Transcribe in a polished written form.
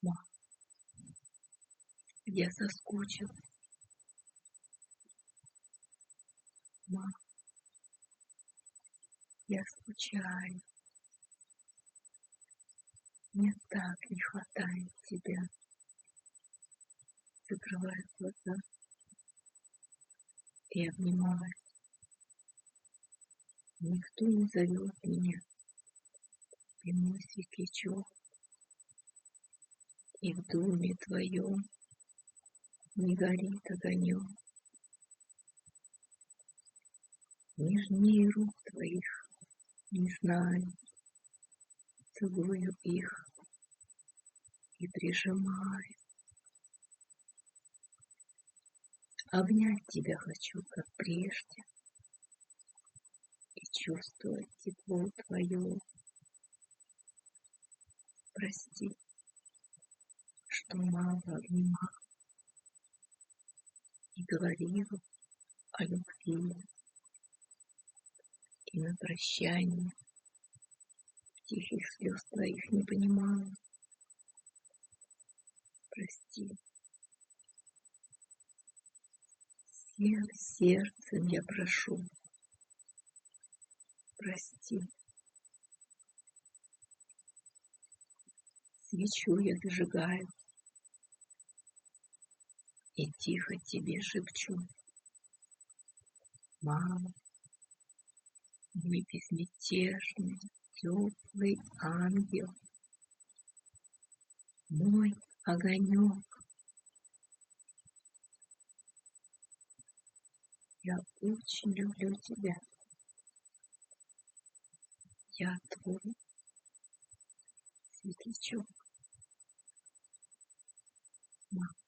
Ма, я соскучил. Ма, я скучаю. Мне так не хватает тебя. Закрываю глаза и обнимаю. Никто не зовет меня. Пьяной светлячок. И в доме твоем не горит огонек. Нежнее рук твоих не знаю. Целую их и прижимаю. Обнять тебя хочу, как прежде, и чувствовать тепло твое. Прости, что мало обнимал и говорил о любви. И на прощание тихих слез твоих не понимала. Прости, всем сердцем я прошу. Прости, свечу я зажигаю и тихо тебе шепчу. Мама, мой безмятежный, теплый ангел, мой огонек. Я очень люблю тебя. Я твой светлячок. Мама.